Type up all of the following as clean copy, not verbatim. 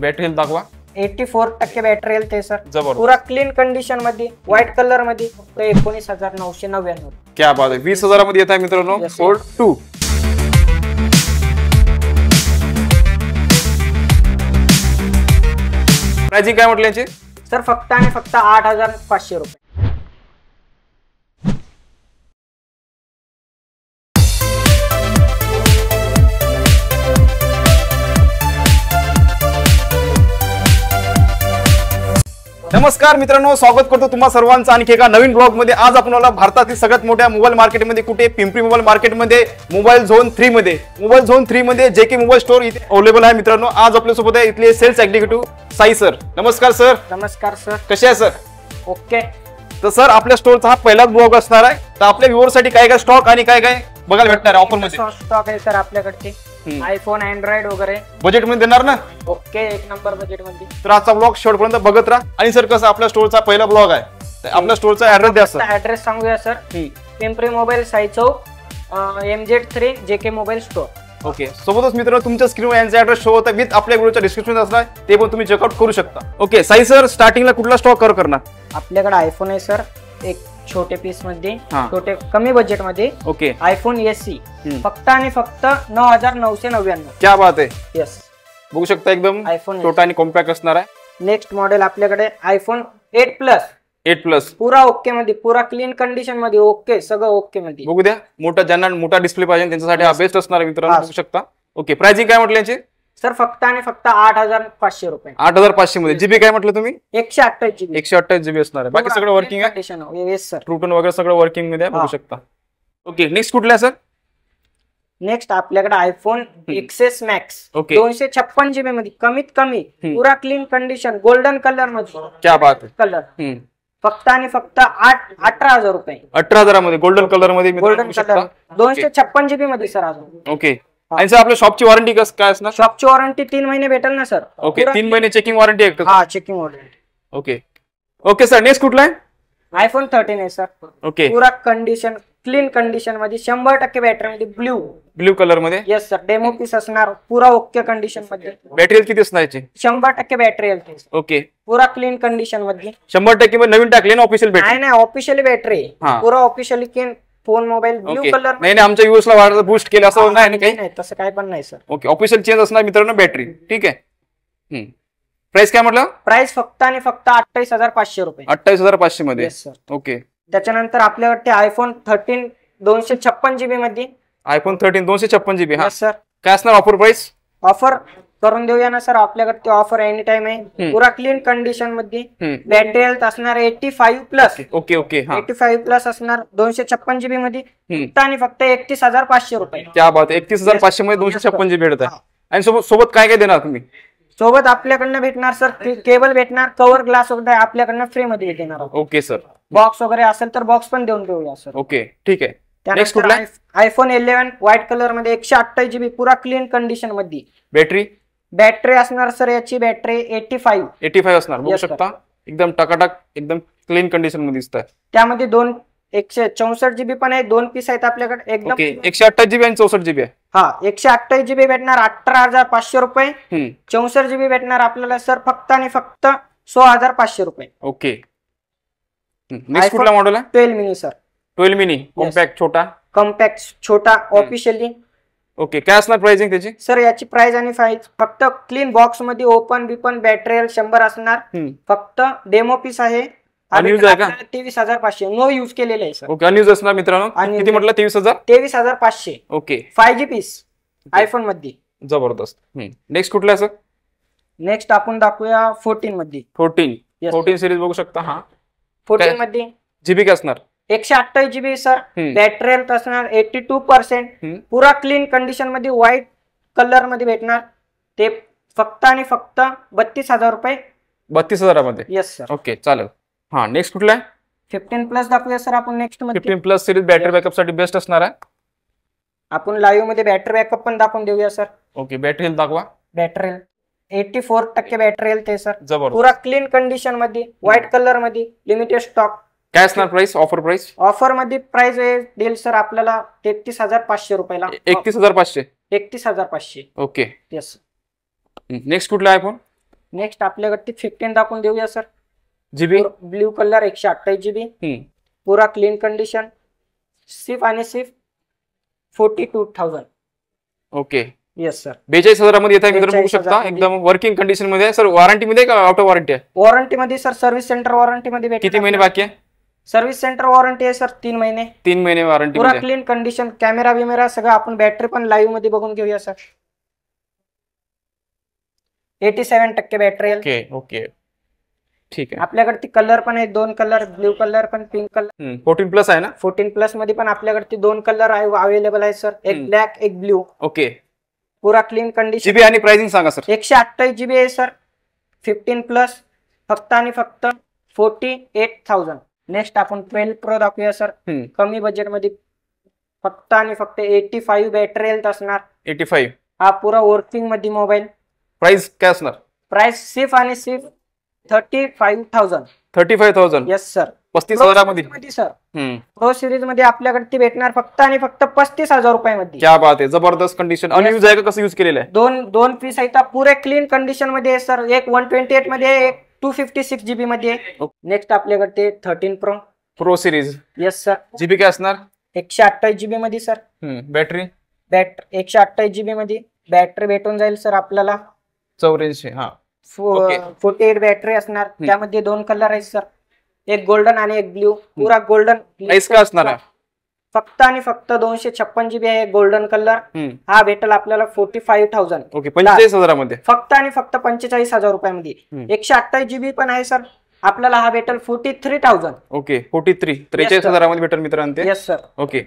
Battery health दाखवा. 84% battery health आहे sir. जबरदस्त. पुरा क्लीन कंडिशन मध्ये व्हाईट कलर मध्ये फक्त 19,999. क्या बात आहे. 20,000 मध्ये येत आहे मित्रांनो फोल्ड 2. प्राइसिंग काय म्हटलं याची सर? फक्त आणि फक्त 8,500 रुपये. नमस्कार मित्रांनो, स्वागत करतो तुम्हा सर्वांचं आणखी एका नवीन ब्लॉग मध्ये. आज आपण भारतातील सगळ्यात मोठ्या मोबाईल मार्केटमध्ये कुठे पिंपरी मोबाईल मार्केटमध्ये मोबाईल झोन 3 मध्ये जेके मोबाईल स्टोर इथे अवेलेबल आहे मित्रांनो. आज आपल्यासोबत आहे इथले सेल्स एक्झिक्युटिव्ह साई सर. नमस्कार सर. नमस्कार सर. कसे आहे सर? ओके. तर सर आपल्या स्टोरचा हा पहिलाच ब्लॉग असणार आहे. तर आपल्या व्ह्यूअरसाठी काय काय स्टॉक आणि काय काय बघायला भेटणार आहे ऑफर मध्ये? स्टॉक आहे सर आपल्याकडे. आयफोन, अँड्रॉइड वगैरे बजेट मध्ये देणार ना? ओके, एक नंबर बजेट मध्ये. तर आजचा ब्लॉग शेवटपर्यंत बघत राहा. आणि सर कसं आपल्या स्टोरचा पहिला ब्लॉग आहे, आपल्या स्टोरचा ऍड्रेस द्या सर. ऍड्रेस सांगूया सर. पिंपरी मोबाईल, साई चौक, MZ3 JK mobile store. Okay. सोबतच मित्रांनो तुमच्या स्क्रीनवर यांचा ऍड्रेस शो होता विथ आपल्या व्हिडिओच्या डिस्क्रिप्शन असणार, ते पण तुम्ही चेकआउट करू शकता. ओके साई सर, स्टार्टिंगला कुठला स्टॉक कव्हर करणार? आपल्याकडे आयफोन आहे सर, एक छोटे पीस मध्ये, छोटे कमी बजेट मध्ये. ओके. आयफोन SE फक्त आणि फक्त 9,999. क्या बात आहे. यस, बघू शकता एकदम आयफोन छोटा आणि कॉम्पॅक्ट असणार आहे. नेक्स्ट मॉडेल आपल्याकडे आयफोन 8 प्लस. पुरा ओके मध्ये, पुरा क्लीन कंडिशन मध्ये. ओके, सगळं ओके मध्ये. बघू द्या. ज्यांना मोठा डिस्प्ले पाहिजे त्यांच्यासाठी हा बेस्ट असणार आहे मित्रांनो. बघू शकता. ओके. प्राइसिंग काय म्हटलं याची? सर फक्त आणि फक्त 8,500 रुपये. 8,500 मध्ये. जीबी काय म्हटलं तुम्ही? 128 GB. 128 GB असणार आहे. बाकी सगळं वर्किंग आहे. Yes sir. ट्रूटन वगैरे सगळं वर्किंग मध्ये आहे. बघू शकता. ओके. नेक्स्ट कुठला सर? नेक्स्ट आपल्याकडे iPhone XS Max. Okay. 256 GB मध्ये, कमीत कमी, पुरा क्लीन कंडिशन, गोल्डन कलर मध्ये. क्या बात आहे. कलर फक्त आणि फक्त 18,000 रुपये. 18,000 मध्ये गोल्डन कलर मध्ये. गोल्डन कलर 256 GB मध्ये सर. अजून ओके. आणि सर आपल्या शॉपची वॉरंटी काय असणार? शॉपची वॉरंटी 3 महिने भेटेल ना सर. ओके. 3 महिने चेकिंग वॉरंटी आहे. हा, checking warranty. Okay. Okay sir, next कुठला आहे? आयफोन 13 आहे सर. ओके. पुरा कंडिशन, क्लीन कंडिशन मध्ये, 100% बॅटरी मध्ये, ब्ल्यू कलर मध्ये. Yes sir. डेमो पीस असणार, पुरा ओके कंडिशन मध्ये. बॅटरी हेल्थ किती असणार याची? 100% बॅटरी हेल्थ. ओके. पुरा क्लीन कंडिशन मध्ये. 100% मध्ये नवीन टाकले ना ऑफिशियल बॅटरी? नाही, ऑफिशियली बॅटरी. पुरा officially clean. Phone, mobile blue colour. नाही, आमच्या युएसला वाढलं, बूस्ट केलं असं नाही तसं काय पण नाही सर. ओके. ऑफिशियल चेंज असणार मित्रांनो बॅटरी. ठीक आहे. प्राइस काय म्हटलं? प्राइस फक्त आणि फक्त 28,500 रुपये. 28,500 मध्ये. सर. ओके. त्याच्यानंतर आपल्याकडे आयफोन 13 256 GB मध्ये. IPhone 13 256 GB. हा सर. काय असणार ऑफर प्राइस? ऑफर करून देऊया ना सर. आपल्याकडे ते ऑफर एनी टाइम आहे. पुरा क्लीन कंडिशन मध्ये, बॅटरी हेल्थ असणार 85 प्लस. ओके. ओके. 85 प्लस असणार 256 GB मध्ये. फक्त आणि फक्त 31,500 रुपये. क्या बात आहे. 31,500 मध्ये 256 GB भेटत आहे. आणि सोबत काय काय देणार तुम्ही? सोबत आपल्याकडनं भेटणार सर केबल भेटणार, कव्हर ग्लास वगैरे आपल्याकडनं फ्री मध्ये देणार. Okay sir. बॉक्स वगैरे असेल तर बॉक्स पण देऊन देऊया सर. ओके. ठीक आहे. नेक्स्ट कुठला? आयफोन 11 व्हाईट कलर मध्ये, 128 GB, पुरा क्लीन कंडिशन मध्ये. बॅटरी असणार सर याची बॅटरी 85 असणार. बघू शकता एकदम टकाटक, एकदम क्लीन कंडिशन मध्ये दिसत आहे. त्यामध्ये 164 GB पण आहे. 2 पीस आहेत आपल्याकडे. एकदम 128 GB आणि 64 GB आहे. हा, 128 GB भेटणार 18,500 रुपये. 64 GB भेटणार आपल्याला सर फक्त आणि फक्त 16,500 रुपये. ओके. नेक्स्ट कुठला मॉडेल आहे? 12 मिनी सर. 12 मिनी कॉम्पॅक्ट छोटा ऑफिशियली. ओके. काय असणार प्राइसिंग त्याची? सर याची प्राइस आणि फक्त क्लीन बॉक्स मध्ये, ओपन बिपन, बॅटरी 100 असणार. फक्त डेमो पीस आहे. 23,500. नो यूज केलेले आहे सर. ओके. अनयूज असणार मित्रांनो. किती म्हटलं? 23,500. ओके. 5G पीस आयफोन मध्ये. जबरदस्त. नेक्स्ट कुठला सर? नेक्स्ट आपण दाखवूया 14 मध्ये. 14 सिरीज बघू शकता. हा, 14 मध्ये जीबी काय असणार? 128 GB सर. बॅटरी हेल्थ असणार 82%. पुरा क्लीन कंडिशन मध्ये, व्हाईट कलर मध्ये भेटणार. ते फक्त आणि फक्त 32,000 रुपये. 32,000 मध्ये. Yes sir. ओके, चालेल. हा, नेक्स्ट कुठला आहे? 15 प्लस दाखवूया सर आपण नेक्स्ट मध्ये. 15 प्लस सिरीज बॅटरी बॅकअप साठी बेस्ट असणार आहे. आपण लाईव्ह मध्ये बॅटरी बॅकअप पण दाखवून देऊया सर. ओके. बॅटरी हेल्थ दाखवा. बॅटरी हेल्थ 84% बॅटरी हेल्थ आहे सर. जबरदस्त. पुरा क्लीन कंडिशन मध्ये, व्हाईट कलर मध्ये, लिमिटेड स्टॉक. काय असणार प्राइस? Offer price? ऑफर मध्ये प्राइस देईल सर आपल्याला 33,500 रुपयाला. 31,500. 31,500. ओके. येस. नेक्स्ट कुठला आयफोन? नेक्स्ट आपल्याकडे 15 दाखवून देऊया sir. GB blue colour 128 GB, पुरा क्लीन कंडिशन, सिर्फ आणि सिर्फ 42,000. ओके. Yes sir. 42,000 मध्ये येत आहे मित्रांनो, बघू 42,000 शकता. एकदम वर्किंग कंडिशन मध्ये आहे सर. वॉरंटी मध्ये का आउट ऑफ वॉरंटी आहे? वॉरंटी मध्ये सर, सर्व्हिस सेंटर वॉरंटी मध्ये भेटेल. किती महिने बाकी आहे? सर्व्हिस सेंटर वॉरंटी आहे सर 3 महिने. 3 महिने वॉरंटी. पुरा क्लीन कंडिशन, कॅमेरा बिमेरा सगळं. आपण बॅटरी पण लाईव्ह मध्ये बघून घेऊया सर. 87% बॅटरी आहे. ओके ओके ठीक आहे. आपल्याकडे कलर पण आहे, 2 कलर, ब्ल्यू कलर पण, पिंक कलर. 14+ आहे ना? 14+ मध्ये पण आपल्याकडे 2 कलर अवेलेबल आहे सर, एक ब्लॅक एक ब्ल्यू. ओके. पुरा क्लीन कंडिशन. जीबी आणि प्राइसिंग सांगा सर. 128 GB आहे सर, 15+, फक्त आणि फक्त 48,000. नेक्स्ट आपण 12 Pro दाखवूया सर. कमी बजेट मध्ये फक्त आणि फक्त 85 बॅटरी हेल्थ असणार. 85. हा पुरा वर्किंग मध्ये मोबाईल. प्राइस काय असणार? प्राइस सिर्फ आणि सिर्फ 35,000. 35,000. Yes sir. 35,000 मध्ये सर. प्रो सिरीज मध्ये आपल्याकडे ती भेटणार फक्त आणि फक्त 35,000 रुपयामध्ये. क्या बात आहे, जबरदस्त कंडिशन. अनयूज आहे का, कसं यूज केलेलं आहे? दोन पीस आहेत, पुरे क्लीन कंडिशन मध्ये आहे सर. एक 128 मध्ये आहे, एक 256 GB मध्ये आहे. नेक्स्ट आपल्याकडे 13 Pro series. Yes sir. GB काय असणार? 128 GB मध्ये सर. बॅटरी 128 GB मध्ये बॅटरी भेटून जाईल सर आपल्याला. 84. हा 48 बॅटरी असणार. त्यामध्ये 2 कलर आहेत सर, एक गोल्डन आणि एक ब्ल्यू. पुरा गोल्डन. प्राइस काय असणार आहे? फक्त आणि फक्त 256 GB आहे गोल्डन कलर. हा भेटेल आपल्याला 45,000. ओके. 45,000 मध्ये फक्त आणि फक्त 45,000 रुपयामध्ये. 128 GB पण आहे सर, आपल्याला हा भेटेल 43,000. ओके. 43,000 मध्ये भेटेल मित्रांनो ते. Yes sir. ओके.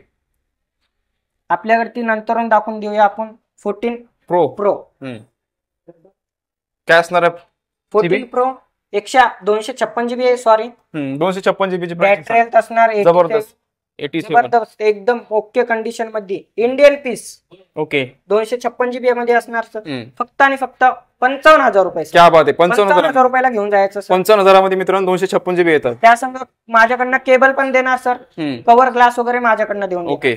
आपल्याकडे नंतर दाखवून देऊया आपण 14 Pro. काय असणार आहे? 14 Pro 256 GB आहे, सॉरी 256 GB ची बॅटरी हेल्थ असणार. जबरदस्त. जबरदस्त एकदम ओके कंडिशन मध्ये इंडियन पीस. ओके. 256 GB मध्ये असणार सर. फक्त आणि फक्त 55,000 रुपये. क्या बात आहे. 55,000 रुपयाला घेऊन जायचं सर. 55,000 मध्ये मित्रांनो 256 GB येतात. त्या संग माझ्याकडनं केबल पण देणार सर, कव्हर ग्लास वगैरे माझ्याकडनं देऊन. ओके.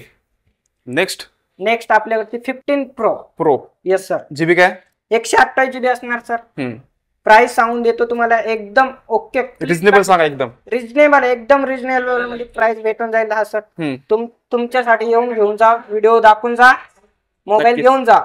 नेक्स्ट आपल्याकडे 15 Pro. Yes sir. जीबी काय? 128 GB असणार सर. प्राइस सांगून देतो तुम्हाला, एकदम ओके रिजनेबल सांगा. एकदम रिजनेबल मध्ये प्राइस भेटून जाईल हा सर. तुमच्यासाठी येऊन घेऊन जा, व्हिडिओ दाखवून जा, मोबाईल घेऊन जा.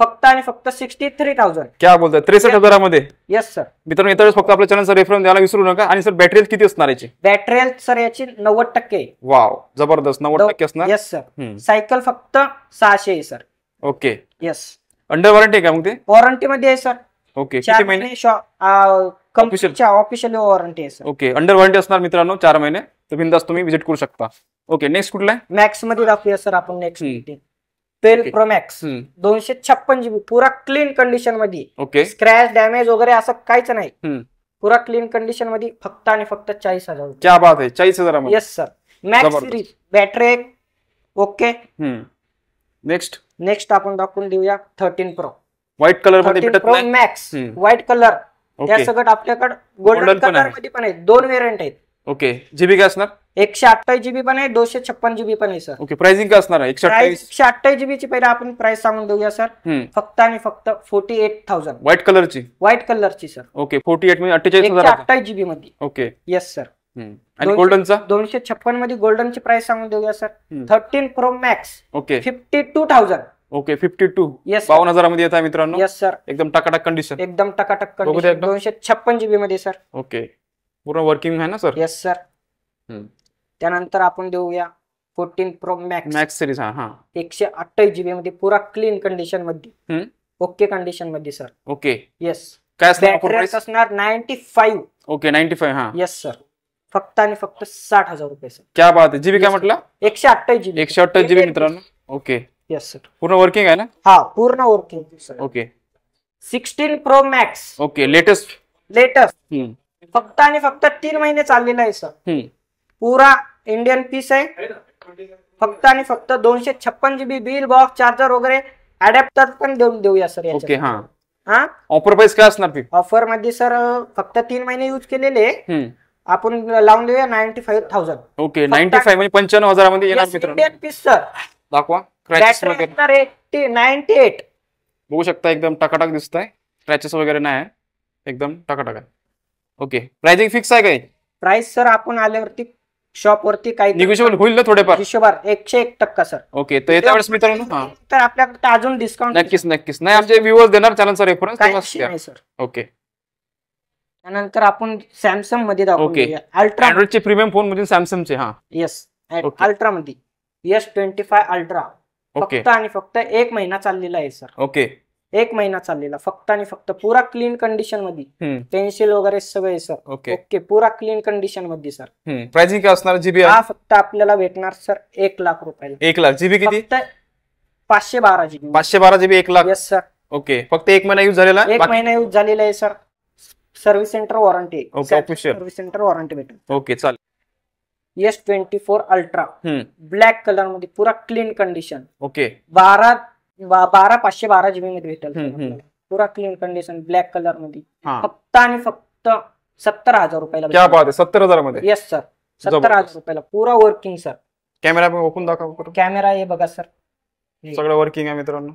फक्त आणि फक्त 63,000. क्या बोलताय? 63,000 मध्ये. Yes sir. मित्रांनो येताच फक्त आपल्या चॅनलचा रेफरन्स द्यायला विसरू नका. आणि सर बॅटरी किती असणार याची? बॅटरी हेल्थ सर याची 90%. वाव, जबरदस्त. 90% असणार. Yes sir. सायकल फक्त 600 आहे sir. Okay. Yes. Under warranty का मग ते? वॉरंटी मध्ये आहे सर. ओके. किती महिने? कंपनीच्या ऑफिशियल वॉरंटी आहे सर. ओके. अंडर वॉरंटी असणार मित्रांनो 4 महिने. तर बिंदास तुम्ही विजिट करू शकता. ओके. नेक्स्ट कुठला आहे? मॅक्स मध्ये दाखवूया सर आपण. नेक्स्ट 12 Pro Max 256 GB, पुरा क्लीन कंडिशन मध्ये. ओके. स्क्रॅच डॅमेज वगैरे असं काहीच नाही. पुरा क्लीन कंडिशन मध्ये फक्त आणि फक्त 40,000. क्या बात आहे. 40,000 मध्ये. Yes sir. Max series battery okay. Next आपण दाखवून देऊया 13 Pro. व्हाईट कलर मध्ये भेटत नाही. Max white colour. त्या सगळं आपल्याकडे गोल्डन कलर मध्ये पण आहे. 2 व्हेरियंट आहेत. ओके. जीबी काय असणार? 128 GB पण आहे, 256 GB पण आहे सर. ओके. प्राइसिंग काय असणार आहे? 128 GB ची पहिला आपण प्राइस सांगून देऊया सर. फक्त आणि फक्त 48,000. व्हाईट कलरची सर. ओके. 48 म्हणजे 48,000. 128 GB मध्ये. ओके. Yes sir. आणि गोल्डनचा 256 मध्ये गोल्डनची प्राइस सांगून देऊया sir. 13 Pro Max. Okay. 52,000. Okay. 52. Yes. 52,000 मध्ये येत आहे मित्रांनो. Yes sir. एकदम टकाटक कंडिशन. एकदम टकाटक कंडिशन. 256 GB मध्ये सर. ओके. पूर्ण वर्किंग आहे ना सर? Yes sir. त्यानंतर आपण देऊया 14 Pro Max सिरीज. 128 GB मध्ये, पुरा क्लीन कंडिशन मध्ये, ओके कंडिशन मध्ये सर. ओके. येस. काय असणार 95. ओके. 95. Yes sir. फक्त आणि फक्त 60,000 रुपये सर. क्या बात आहे. जीबी काय म्हटलं? 128 GB. 128 GB मित्रांनो. ओके. Yes sir. पूर्ण वर्किंग आहे ना? हा पूर्ण working sir. Okay. 16 Pro Max. Okay. Latest. फक्त आणि फक्त 3 महिने चाललेला आहे सर. पुरा इंडियन पीस आहे. फक्त आणि फक्त 256 GB, बिल बॉक्स, चार्जर वगैरे, अडॅप्टर पण देऊया सर. ओके. ऑफर प्राइस काय असणार? ऑफर मध्ये सर फक्त 3 महिने यूज केलेले आपण लावून देऊया 95,000. ओके. 95 म्हणजे 95,000 मध्ये येणार मित्रांनो. Indian piece sir. दाखवा. 98. बघू शकता एकदम टकाटक दिसत आहे. क्रॅचेस वगैरे नाही. एकदम टाका. ओके, प्राइसिंग फिक्स आहे काय? प्राइस सर आपण आल्यावरती शॉप वरती काही निगोशिएबल होईल ना थोडेफार? हिशोबार 101% सर. ओके, तर येत्या वेळेस मित्रांनो हा तर आपल्याकडे अजून डिस्काउंट नक्कीच नाही आमचे व्ह्यूअर्स देणार चॅनलचा रेफरन्स नाही सर. ओके. त्यानंतर आपण सॅमसंग मध्ये ओके. दाखवूया अल्ट्रा. अँड्रॉइडचे प्रीमियम फोन मध्ये सॅमसंगचे. हा येस, ओके. अल्ट्रा मध्ये S25 अल्ट्रा ओके. फक्त आणि फक्त 1 महिना चाललेला आहे सर. ओके. 1 महिना चाललेला फक्त आणि फक्त पुरा क्लीन कंडिशन मध्ये, पेन्सिल वगैरे सगळे सर. ओके. ओके, पुरा क्लीन कंडिशन मध्ये सर. प्राइसिंग काय असणार? जीबी हा फक्त आपल्याला भेटणार सर 1 लाख रुपयाला. 1 लाख. जीबी किती? फक्त 512 GB. 512 GB 1 lakh. Yes sir. Okay, फक्त 1 महिना यूज झालेला? 1 महिना यूज झालेला आहे sir. Service centre warranty. Okay, official service centre warranty भेटेल. ओके, चालेल. S24 अल्ट्रा ब्लॅक कलर मध्ये पुरा क्लीन कंडिशन. ओके. 512 GB मध्ये भेटेल. पुरा क्लीन कंडिशन ब्लॅक कलर मध्ये फक्त आणि फक्त 70,000 रुपयाला. क्या बात आहे, 70,000 मध्ये? येस सर, 70,000 रुपयाला पुरा वर्किंग सर. कॅमेरा पण ओपन दाखवा. कॅमेरा हे बघा सर, सगळं वर्किंग आहे मित्रांनो.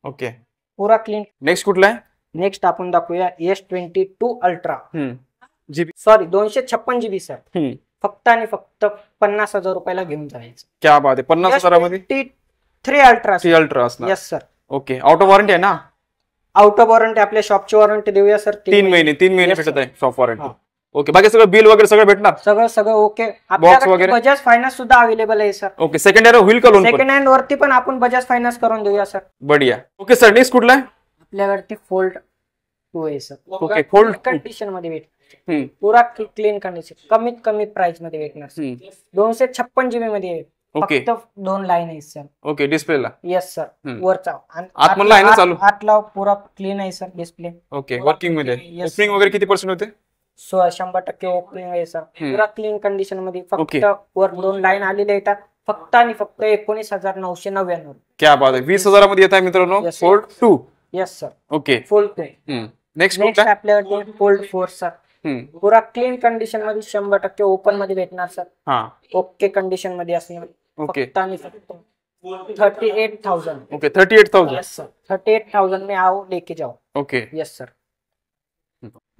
ओके, पुरा क्लीन. नेक्स्ट कुठला आहे? नेक्स्ट आपण दाखवूया S22 ultra. GB sorry 256 GB sir. फक्त आणि फक्त 50,000 रुपयाला घेऊन जायचं. क्या बात आहे, 50,000 मध्ये? S23 ultra. अल्ट्रा असणार. Yes sir. Okay, out of warranty आहे ना? आउट ऑफ वॉरंटी आपल्या शॉपची वॉरंटी देऊया सर. 3 महिने भेटत आहे शॉप वॉरंटी. ओके, बाकी सगळं बिल वगैरे सगळं भेटणार? सगळं ओके. आपल्याकडे बजाज फायनान्स सुद्धा अवेलेबल आहे सर. ओके, सेकंड हँड होईल का लोन? सेकंड हँड वरती पण आपण बजाज फायनान्स करून देऊया सर. बढिया. ओके सर, नेक्स्ट कुठला आहे? आपल्याकडे फोल्ड 2 आहे सर. ओके, फोल्ड कंडिशन मध्ये भेटणार. पुरा क्लीन कंडिशन, कमीत कमी प्राइस मध्ये भेटणार. 256 GB मध्ये. ओके, फक्त 2 लाईन आहे सर. ओके, डिस्प्लेला? Yes sir. वरचा आतमधला आहे ना चालू? आतला पुरा क्लीन आहे सर डिस्प्ले. ओके, वर्किंग मध्ये. ओपनिंग वगैरे किती % होते? 100% ओपनिंग आहे सर. पुरा क्लीन कंडिशन मध्ये. फक्त वर 2 लाईन आलेले येतात. फक्त आणि फक्त 19,999. क्या बात आहे, 20,000 मध्ये येत आहे मित्रांनो fold 2. Yes sir. Okay, fold 2. Next आपल्याकडे फोल्ड 4 सर. पुरा क्लीन कंडिशन मध्ये 100% ओपन मध्ये भेटणार सर. ओके कंडिशन मध्ये असणार. फक्त आणि फक्त 38,000. ओके, 38,000. यस सर, 38,000 में आओ लेके जाओ. Okay, yes sir.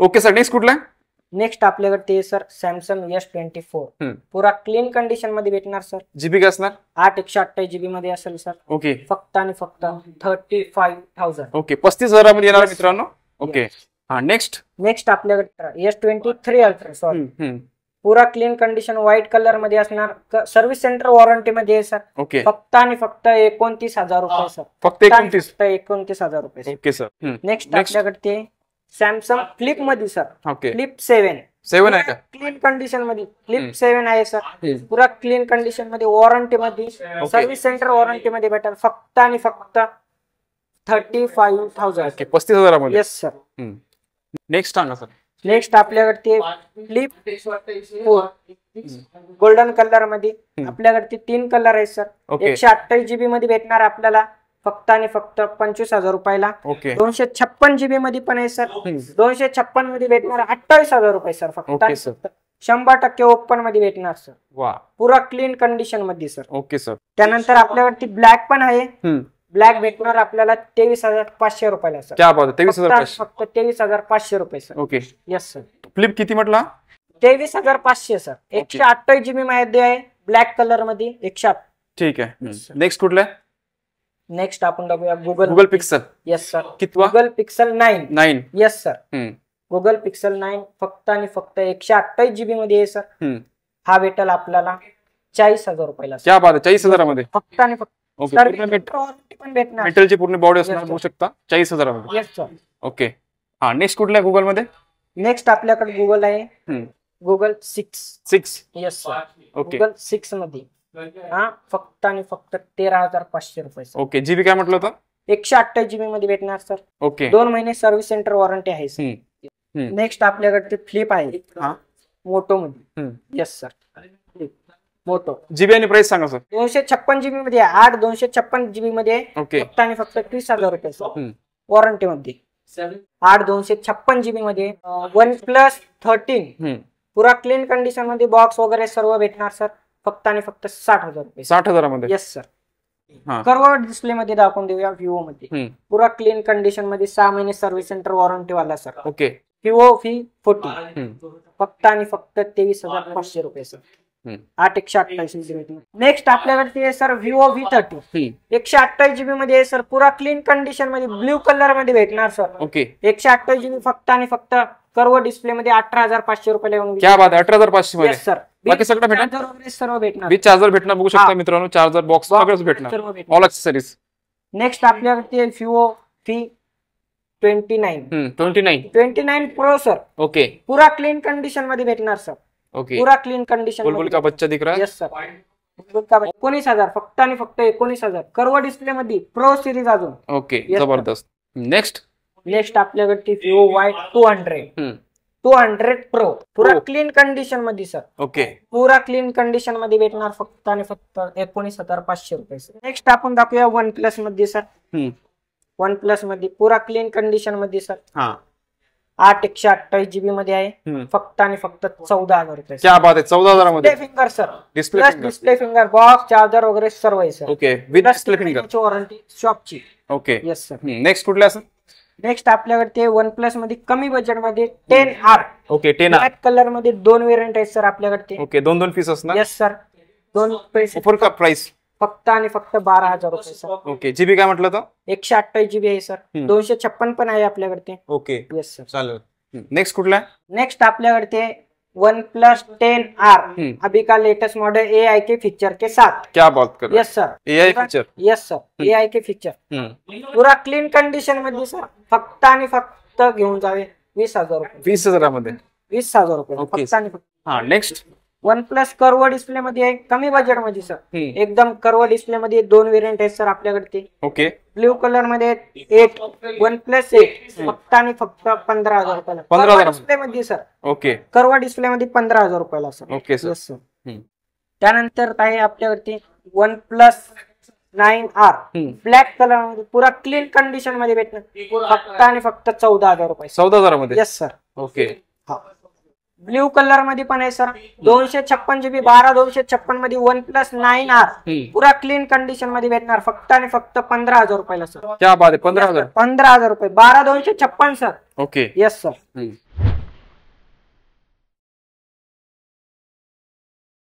Okay sir, next कुठला? नेक्स्ट आपल्याकडे ते सर सॅमसंग S24 पुरा क्लीन कंडिशन मध्ये भेटणार सर. जीबी काय असणार? 8/128 GB मध्ये असेल सर. ओके, फक्त आणि फक्त 35,000. ओके, 35,000 मध्ये येणार मित्रांनो. ओके, हा नेक्स्ट आपल्याकडे S23 अल्ट्रा सॉरी पुरा क्लीन कंडिशन व्हाईट कलर मध्ये असणार. सर्व्हिस सेंटर वॉरंटी मध्ये आहे सर. ओके, फक्त आणि फक्त 29,000 रुपये सर. फक्त 29,000 रुपये. Okay sir. नेक्स्ट आपल्याकडे ते सॅमसंग फ्लिप मध्ये सर. ओके, फ्लिप 7 आहे का? क्लीन कंडिशन मध्ये फ्लिप 7 आहे सर. पुरा क्लीन कंडिशन मध्ये वॉरंटी मध्ये सर्व्हिस सेंटर वॉरंटी मध्ये भेटेल. फक्त आणि फक्त 35,000. ओके, 35,000 मध्ये. Yes sir. नेक्स्ट सांगा सर. नेक्स्ट आपल्याकडे ते फ्लिप 4 गोल्डन कलर मध्ये. आपल्याकडे ते 3 कलर आहेत सर. 128 GB मध्ये भेटणार आपल्याला. फक्त आणि फक्त 25,000 रुपयाला. ओके, 256 GB मध्ये पण आहे सर. 256 मध्ये भेटणार 28,000 रुपये सर. फक्त 100% ओपन मध्ये भेटणार सर. वा, पुरा क्लीन कंडिशन मध्ये सर. Okay sir. त्यानंतर आपल्याकडे ब्लॅक पण आहे. ब्लॅक भेटणार आपल्याला 23,500 रुपयाला सर. क्या बात आहे, 23,500. फक्त 23,500 रुपये sir. Okay, yes sir. Flip किती म्हटला? 23,500 सर. 128 GB मध्ये आहे ब्लॅक कलर मध्ये. 108. ठीक आहे. नेक्स्ट कुठला? नेक्स्ट आपण बघूया गुगल पिक्सल. Yes sir. कितवा? Google Pixel 9. Yes sir. Google Pixel 9 फक्त आणि फक्त 128 GB मध्ये आहे सर. हा भेटेल आपल्याला 40,000 रुपयाला. क्या बात आहे, 40,000 मध्ये. फक्त आणि फक्त पण भेटणार. मेटलची पूर्ण बॉडी असणार, बघू शकता. 40,000 मध्ये. Yes sir. ओके, हा नेक्स्ट कुठला आहे गुगल मध्ये? नेक्स्ट आपल्याकडे गुगल आहे Google 6. Yes sir. Okay, Google 6 मध्ये हा फक्त आणि फक्त 13,500 रुपये. ओके, जीबी काय म्हटलं होतं? 128 GB मध्ये भेटणार सर. ओके, 2 महिने सर्व्हिस सेंटर वॉरंटी आहे सर. नेक्स्ट आपल्याकडे फ्लिप आहे मोटो मध्ये. Yes sir. मोटो जीबी आणि प्राइस सांगा सर. 256 GB मध्ये 256 GB मध्ये. ओके, फक्त आणि फक्त 30,000 रुपये सर. वॉरंटी मध्ये 256 GB मध्ये. OnePlus 13 पुरा क्लीन कंडिशन मध्ये बॉक्स वगैरे सर्व भेटणार सर. फक्त आणि फक्त 60,000 रुपये. 60,000 मध्ये. Yes sir. कर्व डिस्प्ले मध्ये दाखवून देऊया व्हिवो मध्ये. पुरा क्लीन कंडिशन मध्ये 6 महिने सर्व्हिस सेंटर वॉरंटी वाला सर. ओके, विवो V40 फक्त आणि फक्त 23,500 रुपये सर. 8/128 GB. नेक्स्ट आपल्याकडे आहे सर विवो V30 128 GB मध्ये आहे सर. पुरा क्लीन कंडिशन मध्ये ब्ल्यू कलर मध्ये भेटणार सर. ओके 128 GB फक्त आणि फक्त कर्व डिस्प्ले मध्ये 18,500 रुपये लागून. क्या बात आहे 18,500 मध्ये सर. बाकी सगळं भेटणार चार्जर वगैरे सर्व भेटणार. विथ चार्जर भेटणार बघू शकता मित्रांनो. चार्जर बॉक्स सगळंच भेटणार सर्व भेटणार. All accessories. नेक्स्ट आपल्याकडे Vivo V29 pro sir. Okay पुरा क्लीन कंडिशन मध्ये भेटणार सर. ओके पुरा क्लीन कंडिशन. बुलबुल का बच्चा दिख रहा है. Yes sir. 19,000 फक्त आणि फक्त 19,000 कर्व डिस्प्ले मध्ये प्रो सिरीज अजून. ओके जबरदस्त. नेक्स्ट आपल्याकडे विवो Y200 प्रो पुरा क्लीन कंडिशन मध्ये सर. ओके पुरा क्लीन कंडिशन मध्ये भेटणार फक्त आणि फक्त 19,500 रुपये. नेक्स्ट आपण दाखवूया वन प्लस मध्ये सर. वन प्लस मध्ये पुरा क्लीन कंडिशन मध्ये सर. 8/128 GB मध्ये आहे फक्त आणि फक्त 14,000 रुपये. क्या बात आहे 14,000 मध्ये finger sir. Display display finger box charger वगैरे सर्व आहे sir. Okay with display finger warranty शॉपची. Okay yes sir. नेक्स्ट कुठले असं. नेक्स्ट आपल्याकडे वन प्लस मध्ये कमी बजेट मध्ये 10R. Okay 10R black colour मध्ये 2 वेरियंट आहेत सर आपल्याकडे. ओके 2 पीस असणार. Yes sir. 2 पैसे ऑफर का प्राइस फक्त आणि फक्त 12,000 रुपये सर. ओके जीबी काय म्हटलं तर 128 GB आहे सर. 256 पण आहे आपल्याकडे. Okay yes sir. चालेल. नेक्स्ट कुठला. नेक्स्ट आपल्याकडे वन प्लस 10R अभी का लेटेस्ट मॉडल AI के फीचर के साथ. क्या बात कर. Yes sir. AI feature. Yes sir. AI के फीचर पुरा क्लीन कंडिशन मध्ये सर. फक्त आणि फक्त घेऊन जावे 20,000 रुपये. 20,000 मध्ये 20,000 रुपये ओके. फक्त आणि फक्त. हा next one plus curve display मध्ये आहे कमी बजेट मध्ये सर. एकदम कर्व डिस्प्ले मध्ये 2 वेरियंट आहेत सर आपल्याकडे. ओके ब्ल्यू कलर मध्ये 8 वन प्लस 8 फक्त आणि फक्त 15,000 रुपयाला. 15,000 डिस्प्ले मध्ये सर. ओके कर्व डिस्प्ले मध्ये 15,000 रुपयाला sir. Okay sir. Yes, sir. त्यानंतर आहे आपल्याकडे one plus 9R black colour मध्ये पुरा क्लीन कंडिशन मध्ये भेटणार फक्त आणि फक्त 14,000 रुपये. 14,000 मध्ये. Yes sir. Okay blue colour मध्ये पण आहे सर. 256 GB 12/256 मध्ये वन प्लस 9R पुरा क्लीन कंडिशन मध्ये भेटणार फक्त आणि फक्त 15,000 रुपयाला सर. क्या बात आहे 15,000 15,000 रुपये 12/256 सर. Okay yes sir.